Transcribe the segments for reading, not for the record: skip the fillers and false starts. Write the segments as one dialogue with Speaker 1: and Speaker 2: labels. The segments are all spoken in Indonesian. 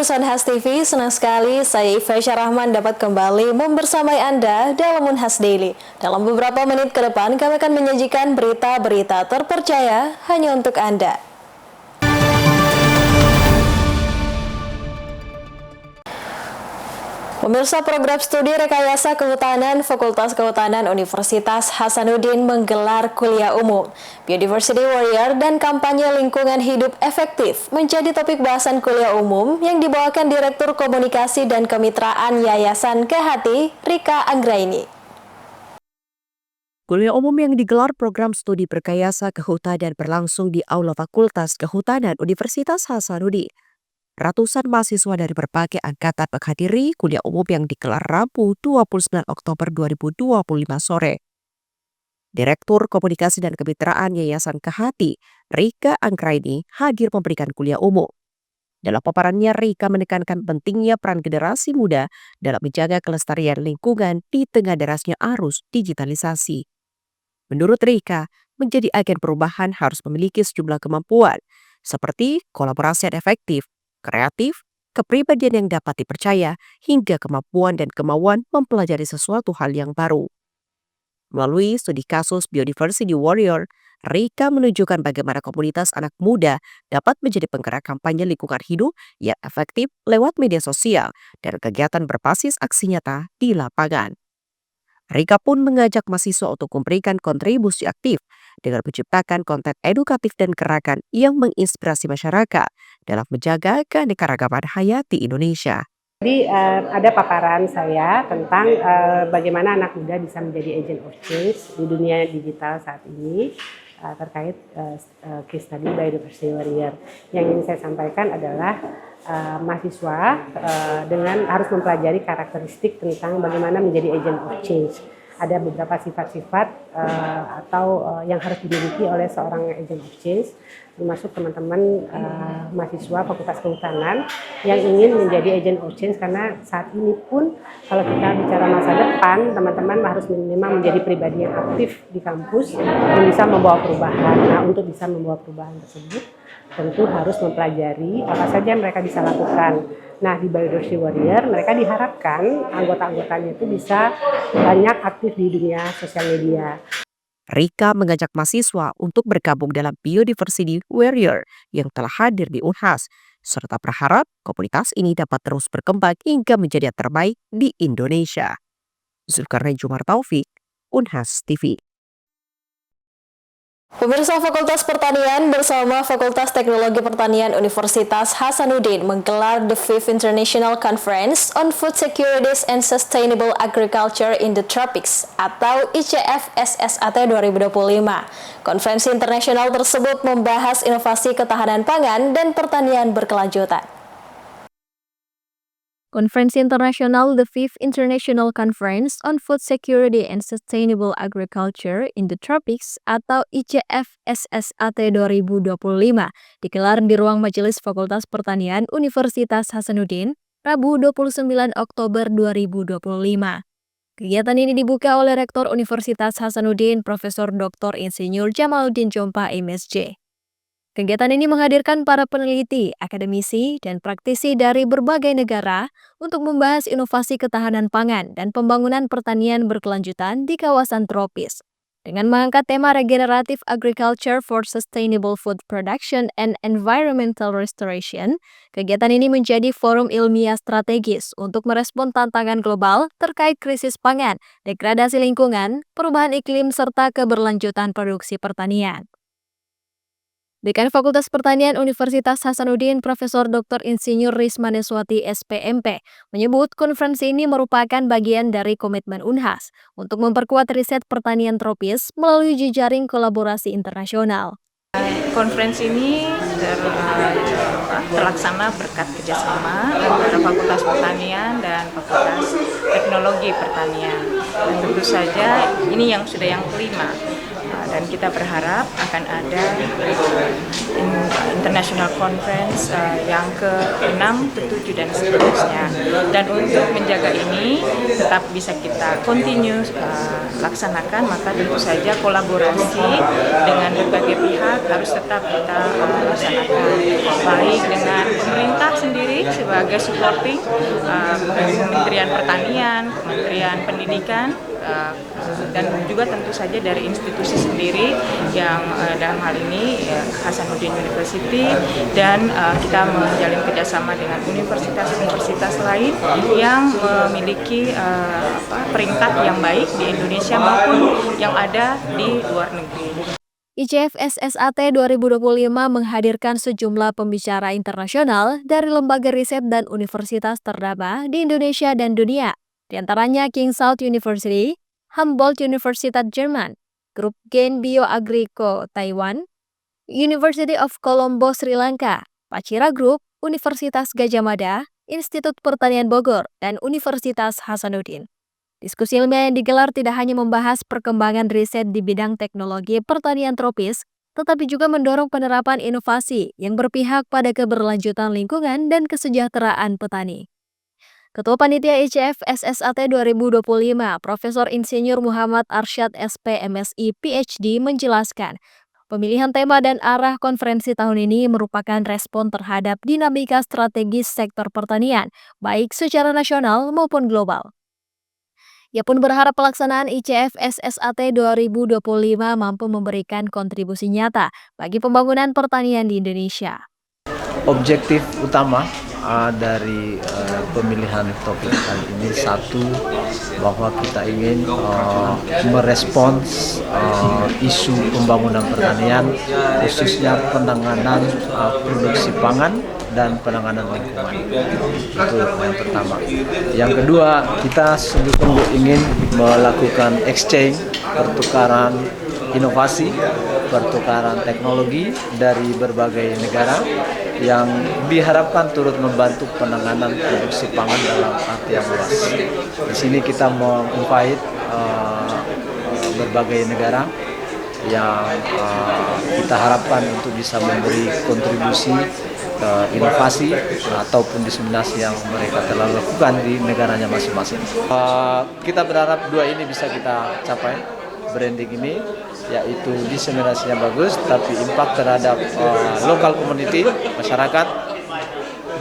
Speaker 1: pemirsa Unhas TV, senang sekali saya Ifesha Rahman dapat kembali membersamai Anda dalam Unhas Daily. Dalam beberapa menit ke depan, kami akan menyajikan berita-berita terpercaya hanya untuk Anda. Pemirsa, program studi rekayasa kehutanan Fakultas Kehutanan Universitas Hasanuddin menggelar kuliah umum. Biodiversity Warrior dan kampanye lingkungan hidup efektif menjadi topik bahasan kuliah umum yang dibawakan Direktur Komunikasi dan Kemitraan Yayasan Kehati, Rika Anggraini.
Speaker 2: Kuliah umum yang digelar program studi rekayasa kehutanan berlangsung di Aula Fakultas Kehutanan Universitas Hasanuddin. Ratusan mahasiswa dari berbagai angkatan menghadiri kuliah umum yang digelar Rabu 29 Oktober 2025 sore. Direktur Komunikasi dan Kemitraan Yayasan Kehati, Rika Anggraini, hadir memberikan kuliah umum. Dalam paparannya, Rika menekankan pentingnya peran generasi muda dalam menjaga kelestarian lingkungan di tengah derasnya arus digitalisasi. Menurut Rika, menjadi agen perubahan harus memiliki sejumlah kemampuan, seperti kolaborasi yang efektif, kreatif, kepribadian yang dapat dipercaya, hingga kemampuan dan kemauan mempelajari sesuatu hal yang baru. Melalui studi kasus Biodiversity Warrior, Rika menunjukkan bagaimana komunitas anak muda dapat menjadi penggerak kampanye lingkungan hidup yang efektif lewat media sosial dan kegiatan berbasis aksi nyata di lapangan. Rika pun mengajak mahasiswa untuk memberikan kontribusi aktif dengan menciptakan konten edukatif dan gerakan yang menginspirasi masyarakat dalam menjaga keanekaragaman hayati Indonesia.
Speaker 3: Jadi ada paparan saya tentang bagaimana anak muda bisa menjadi agent of change di dunia digital saat ini terkait case study Biodiversity Warrior. Yang ingin saya sampaikan adalah mahasiswa dengan harus mempelajari karakteristik tentang bagaimana menjadi agent of change. Ada beberapa sifat-sifat yang harus dimiliki oleh seorang agent of change, termasuk teman-teman mahasiswa Fakultas Kehutanan yang ingin menjadi agent of change, karena saat ini pun kalau kita bicara masa depan, teman-teman harus memang menjadi pribadi yang aktif di kampus yang bisa membawa perubahan. Nah, untuk bisa membawa perubahan tersebut tentu harus mempelajari apa saja mereka bisa lakukan. Nah, di Biodiversity Warrior mereka diharapkan anggota-anggotanya itu bisa banyak aktif di dunia sosial media.
Speaker 2: Rika mengajak mahasiswa untuk bergabung dalam Biodiversity Warrior yang telah hadir di Unhas, serta berharap komunitas ini dapat terus berkembang hingga menjadi yang terbaik di Indonesia. Zulkarnain Jumar Taufik, Unhas TV.
Speaker 1: Pemirsa, Fakultas Pertanian bersama Fakultas Teknologi Pertanian Universitas Hasanuddin menggelar The 5th International Conference on Food Securities and Sustainable Agriculture in the Tropics atau ICF SSAT 2025. Konferensi internasional tersebut membahas inovasi ketahanan pangan dan pertanian berkelanjutan.
Speaker 4: Konferensi internasional The 5th International Conference on Food Security and Sustainable Agriculture in the Tropics atau ICF SSAT 2025 digelar di ruang Majelis Fakultas Pertanian Universitas Hasanuddin, Rabu 29 Oktober 2025. Kegiatan ini dibuka oleh Rektor Universitas Hasanuddin, Profesor Dr. Insinyur Jamaluddin Jompa, MSc. Kegiatan ini menghadirkan para peneliti, akademisi, dan praktisi dari berbagai negara untuk membahas inovasi ketahanan pangan dan pembangunan pertanian berkelanjutan di kawasan tropis. Dengan mengangkat tema Regenerative Agriculture for Sustainable Food Production and Environmental Restoration, kegiatan ini menjadi forum ilmiah strategis untuk merespon tantangan global terkait krisis pangan, degradasi lingkungan, perubahan iklim, serta keberlanjutan produksi pertanian. Dekan Fakultas Pertanian Universitas Hasanuddin, Profesor Dr. Insinyur Rismaneswati SPMP, menyebut konferensi ini merupakan bagian dari komitmen Unhas untuk memperkuat riset pertanian tropis melalui jejaring kolaborasi internasional.
Speaker 5: Konferensi ini terlaksana berkat kerjasama antara Fakultas Pertanian dan Fakultas Teknologi Pertanian. Dan tentu saja ini yang sudah yang kelima. Dan kita berharap akan ada international conference yang ke-6, ke-7 dan seterusnya. Dan untuk menjaga ini tetap bisa kita continue laksanakan, maka tentu saja kolaborasi dengan berbagai pihak harus tetap kita laksanakan, baik dengan pemerintah sendiri sebagai supporting, Kementerian Pertanian, Kementerian Pendidikan, dan juga tentu saja dari institusi sendiri yang dalam hal ini Hasanuddin University, dan kita menjalin kerjasama dengan universitas-universitas lain yang memiliki peringkat yang baik di Indonesia maupun yang ada di luar negeri.
Speaker 4: ICF SSAT 2025 menghadirkan sejumlah pembicara internasional dari lembaga riset dan universitas ternama di Indonesia dan dunia, di antaranya King South University, Humboldt Universitat Jerman, Grup Gen Bio Agriko Taiwan, University of Colombo Sri Lanka, Pachira Group, Universitas Gadjah Mada, Institut Pertanian Bogor, dan Universitas Hasanuddin. Diskusi ilmiah yang digelar tidak hanya membahas perkembangan riset di bidang teknologi pertanian tropis, tetapi juga mendorong penerapan inovasi yang berpihak pada keberlanjutan lingkungan dan kesejahteraan petani. Ketua Panitia ICF SSAT 2025, Profesor Insinyur Muhammad Arsyad SP MSI PhD menjelaskan, pemilihan tema dan arah konferensi tahun ini merupakan respon terhadap dinamika strategis sektor pertanian, baik secara nasional maupun global. Ia pun berharap pelaksanaan ICF SSAT 2025 mampu memberikan kontribusi nyata bagi pembangunan pertanian di Indonesia.
Speaker 6: Objektif utama dari pemilihan topik kali ini, satu, bahwa kita ingin merespons isu pembangunan pertanian, khususnya penanganan produksi pangan dan penanganan lingkungan. Itu yang pertama. Yang kedua, kita sungguh-sungguh ingin melakukan exchange, pertukaran inovasi, pertukaran teknologi dari berbagai negara yang diharapkan turut membantu penanganan produksi pangan dalam arti yang luas. Di sini kita menginvite berbagai negara yang kita harapkan untuk bisa memberi kontribusi inovasi ataupun diseminasi yang mereka telah lakukan di negaranya masing-masing. Kita berharap dua ini bisa kita capai, branding ini, yaitu diseminasinya bagus, tapi impact terhadap local community, masyarakat,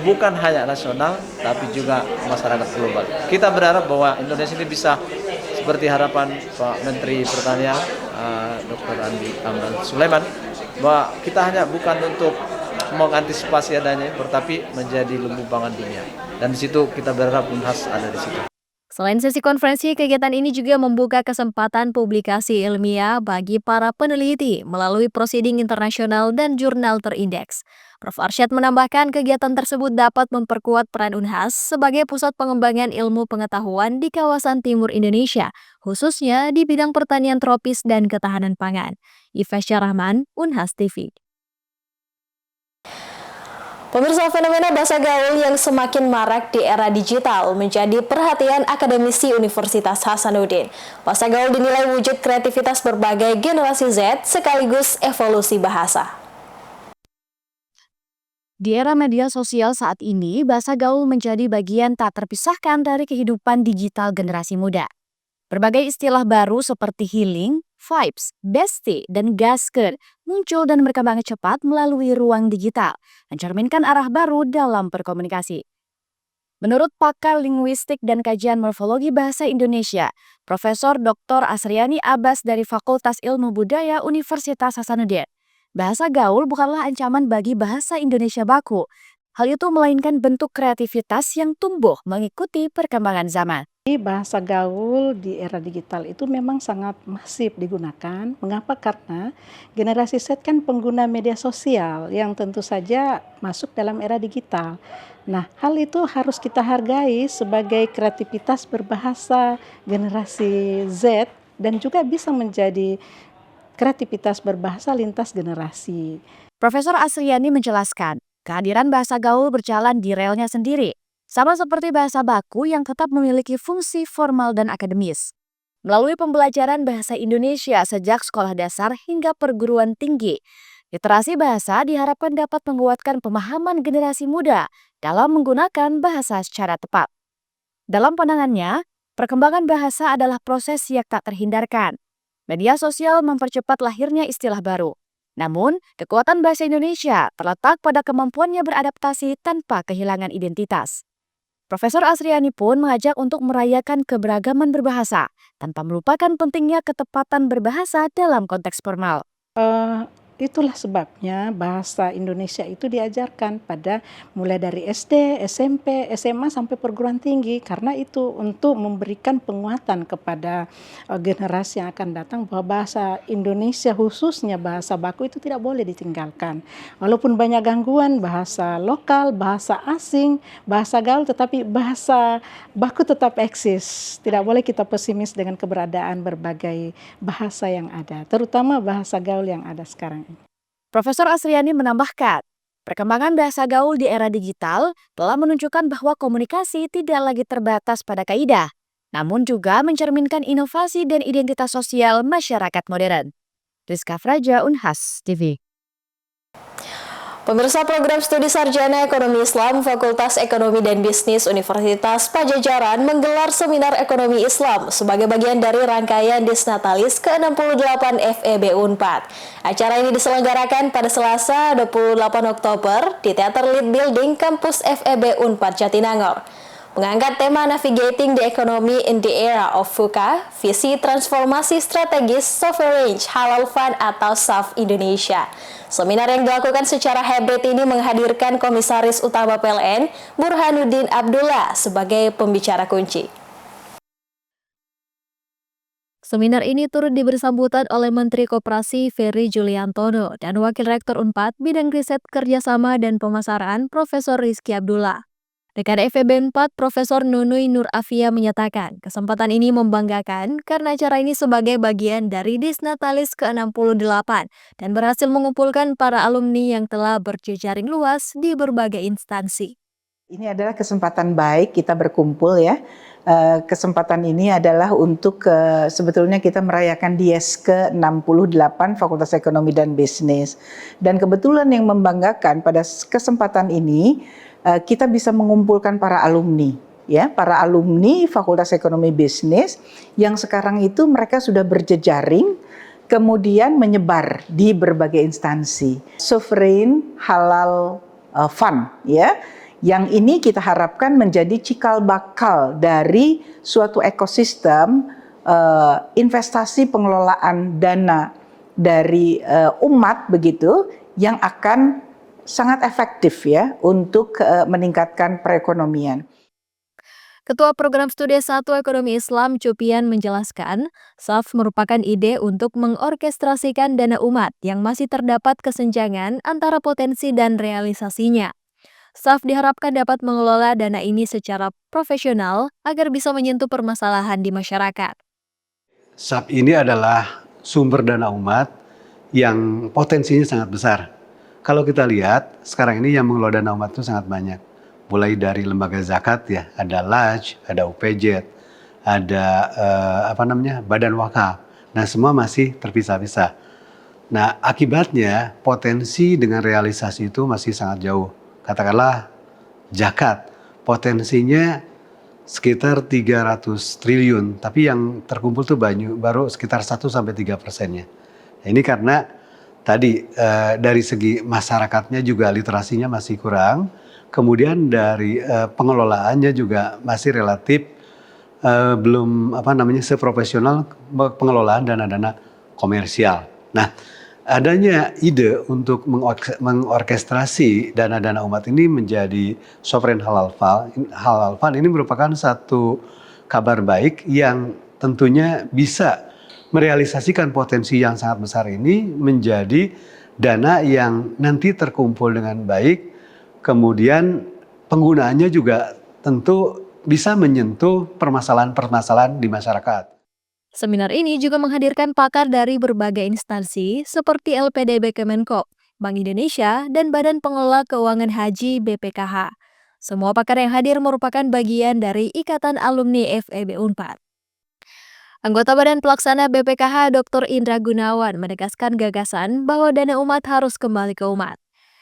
Speaker 6: bukan hanya nasional, tapi juga masyarakat global. Kita berharap bahwa Indonesia ini bisa seperti harapan Pak Menteri Pertanian, Dr. Andi Amran Sulaiman, bahwa kita hanya bukan untuk mengantisipasi adanya impor, tapi menjadi lumbung pangan dunia. Dan di situ kita berharap UNHAS ada di situ.
Speaker 4: Selain sesi konferensi, kegiatan ini juga membuka kesempatan publikasi ilmiah bagi para peneliti melalui proceeding internasional dan jurnal terindeks. Prof. Arsyad menambahkan kegiatan tersebut dapat memperkuat peran UNHAS sebagai pusat pengembangan ilmu pengetahuan di kawasan timur Indonesia, khususnya di bidang pertanian tropis dan ketahanan pangan. Ifasya Rahman, UNHAS TV.
Speaker 1: Pemirsa, fenomena bahasa gaul yang semakin marak di era digital menjadi perhatian akademisi Universitas Hasanuddin. Bahasa gaul dinilai wujud kreativitas berbagai generasi Z sekaligus evolusi bahasa.
Speaker 2: Di era media sosial saat ini, bahasa gaul menjadi bagian tak terpisahkan dari kehidupan digital generasi muda. Berbagai istilah baru seperti healing, vibes, bestie, dan gaskeun muncul dan berkembang cepat melalui ruang digital, mencerminkan arah baru dalam berkomunikasi. Menurut pakar linguistik dan kajian morfologi bahasa Indonesia, Profesor Dr. Asriani Abbas dari Fakultas Ilmu Budaya Universitas Hasanuddin, bahasa gaul bukanlah ancaman bagi bahasa Indonesia baku. Hal itu melainkan bentuk kreativitas yang tumbuh mengikuti perkembangan zaman.
Speaker 7: Bahasa gaul di era digital itu memang sangat masif digunakan. Mengapa? Karena generasi Z kan pengguna media sosial yang tentu saja masuk dalam era digital. Nah, hal itu harus kita hargai sebagai kreativitas berbahasa generasi Z dan juga bisa menjadi kreativitas berbahasa lintas generasi.
Speaker 2: Profesor Asriani menjelaskan, kehadiran bahasa gaul berjalan di relnya sendiri. Sama seperti bahasa baku yang tetap memiliki fungsi formal dan akademis. Melalui pembelajaran bahasa Indonesia sejak sekolah dasar hingga perguruan tinggi, literasi bahasa diharapkan dapat menguatkan pemahaman generasi muda dalam menggunakan bahasa secara tepat. Dalam pandangannya, perkembangan bahasa adalah proses yang tak terhindarkan. Media sosial mempercepat lahirnya istilah baru. Namun, kekuatan bahasa Indonesia terletak pada kemampuannya beradaptasi tanpa kehilangan identitas. Profesor Asriani pun mengajak untuk merayakan keberagaman berbahasa, tanpa melupakan pentingnya ketepatan berbahasa dalam konteks formal.
Speaker 7: Itulah sebabnya bahasa Indonesia itu diajarkan pada mulai dari SD, SMP, SMA sampai perguruan tinggi, karena itu untuk memberikan penguatan kepada generasi yang akan datang bahwa bahasa Indonesia khususnya bahasa baku itu tidak boleh ditinggalkan. Walaupun banyak gangguan bahasa lokal, bahasa asing, bahasa gaul, tetapi bahasa baku tetap eksis. Tidak boleh kita pesimis dengan keberadaan berbagai bahasa yang ada, terutama bahasa gaul yang ada sekarang.
Speaker 2: Profesor Asriani menambahkan, perkembangan bahasa gaul di era digital telah menunjukkan bahwa komunikasi tidak lagi terbatas pada kaidah, namun juga mencerminkan inovasi dan identitas sosial masyarakat modern. Rizka Fraja, Unhas TV.
Speaker 1: Pemirsa program studi sarjana Ekonomi Islam Fakultas Ekonomi dan Bisnis Universitas Padjadjaran menggelar seminar Ekonomi Islam sebagai bagian dari rangkaian Disnatalis ke-68 FEB Unpad. Acara ini diselenggarakan pada Selasa 28 Oktober di Teater Lead Building Kampus FEB Unpad Jatinangor. Mengangkat tema Navigating the Economy in the Era of VUCA, visi transformasi strategis Sovereign Halal Fund atau SAF Indonesia. Seminar yang dilakukan secara hybrid ini menghadirkan Komisaris Utama PLN, Burhanuddin Abdullah, sebagai pembicara kunci.
Speaker 4: Seminar ini turut diberi sambutan oleh Menteri Koperasi Ferry Juliantono dan Wakil Rektor Unpad Bidang Riset Kerjasama dan Pemasaran Profesor Rizky Abdullah. Dekan FEB 4 Profesor Nunui Nur Afia menyatakan kesempatan ini membanggakan karena acara ini sebagai bagian dari Disnatalis ke-68 dan berhasil mengumpulkan para alumni yang telah berjejaring luas di berbagai instansi.
Speaker 8: Ini adalah kesempatan baik kita berkumpul ya. Kesempatan ini adalah untuk sebetulnya kita merayakan Dies ke-68 Fakultas Ekonomi dan Bisnis. Dan kebetulan yang membanggakan pada kesempatan ini kita bisa mengumpulkan para alumni ya, para alumni Fakultas Ekonomi Bisnis yang sekarang itu mereka sudah berjejaring kemudian menyebar di berbagai instansi. Sovereign Halal Fund ya. Yang ini kita harapkan menjadi cikal bakal dari suatu ekosistem investasi pengelolaan dana dari umat begitu yang akan sangat efektif ya untuk meningkatkan perekonomian.
Speaker 4: Ketua Program Studi S1 Ekonomi Islam Cupian menjelaskan, SAF merupakan ide untuk mengorkestrasikan dana umat yang masih terdapat kesenjangan antara potensi dan realisasinya. SAF diharapkan dapat mengelola dana ini secara profesional agar bisa menyentuh permasalahan di masyarakat.
Speaker 9: SAF ini adalah sumber dana umat yang potensinya sangat besar. Kalau kita lihat, sekarang ini yang mengelola dana umat itu sangat banyak. Mulai dari lembaga zakat ya, ada LAJ, ada UPJ, ada Badan Wakaf. Nah, semua masih terpisah-pisah. Nah, akibatnya potensi dengan realisasi itu masih sangat jauh. Katakanlah zakat, potensinya sekitar 300 triliun, tapi yang terkumpul tuh baru sekitar 1-3%-nya. Nah, ini karena tadi dari segi masyarakatnya juga literasinya masih kurang, kemudian dari pengelolaannya juga masih relatif belum seprofesional pengelolaan dana-dana komersial. Nah, adanya ide untuk mengorkestrasi dana-dana umat ini menjadi Sovereign Halal Fund ini merupakan satu kabar baik yang tentunya bisa merealisasikan potensi yang sangat besar ini menjadi dana yang nanti terkumpul dengan baik, kemudian penggunaannya juga tentu bisa menyentuh permasalahan-permasalahan di masyarakat.
Speaker 4: Seminar ini juga menghadirkan pakar dari berbagai instansi seperti LPDB Kemenko, Bank Indonesia, dan Badan Pengelola Keuangan Haji BPKH. Semua pakar yang hadir merupakan bagian dari Ikatan Alumni FEB Unpad. Anggota Badan Pelaksana BPKH Dr. Indra Gunawan menegaskan gagasan bahwa dana umat harus kembali ke umat.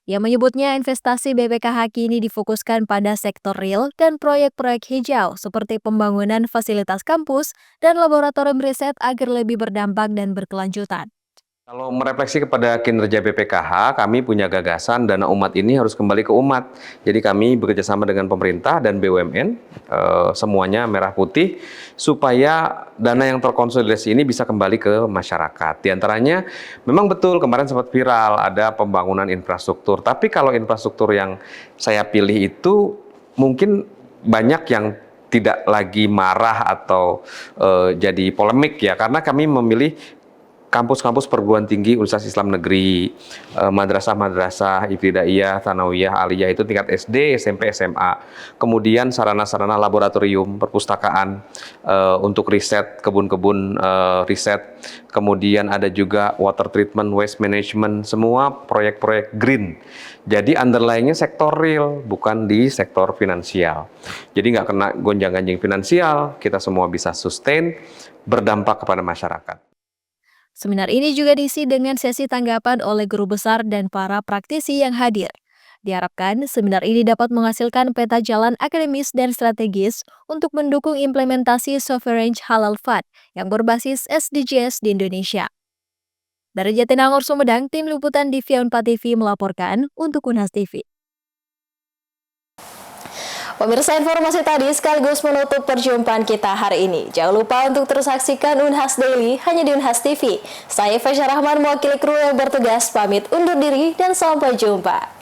Speaker 4: Ia menyebutnya investasi BPKH kini difokuskan pada sektor real dan proyek-proyek hijau seperti pembangunan fasilitas kampus dan laboratorium riset agar lebih berdampak dan berkelanjutan.
Speaker 10: Kalau merefleksi kepada kinerja BPKH, kami punya gagasan dana umat ini harus kembali ke umat. Jadi kami bekerjasama dengan pemerintah dan BUMN, semuanya merah putih, supaya dana yang terkonsolidasi ini bisa kembali ke masyarakat. Di antaranya, memang betul kemarin sempat viral ada pembangunan infrastruktur. Tapi kalau infrastruktur yang saya pilih itu mungkin banyak yang tidak lagi marah atau jadi polemik ya, karena kami memilih kampus-kampus perguruan tinggi Universitas Islam Negeri, madrasah-madrasah, ibtidaiyah, tsanawiyah, aliyah itu tingkat SD, SMP, SMA. Kemudian sarana-sarana laboratorium, perpustakaan untuk riset, kebun-kebun riset. Kemudian ada juga water treatment, waste management, semua proyek-proyek green. Jadi underlying-nya sektor real, bukan di sektor finansial. Jadi nggak kena gonjang-ganjing finansial, kita semua bisa sustain, berdampak kepada masyarakat.
Speaker 4: Seminar ini juga diisi dengan sesi tanggapan oleh guru besar dan para praktisi yang hadir. Diharapkan seminar ini dapat menghasilkan peta jalan akademis dan strategis untuk mendukung implementasi Sovereign Halal Fund yang berbasis SDGs di Indonesia. Dari Jatinangor, Sumedang, Tim Liputan Divian 4 TV melaporkan untuk Unhas TV.
Speaker 1: Pemirsa, informasi tadi sekaligus menutup perjumpaan kita hari ini. Jangan lupa untuk terus saksikan Unhas Daily hanya di Unhas TV. Saya Fasya Rahman mewakili kru yang bertugas pamit undur diri dan sampai jumpa.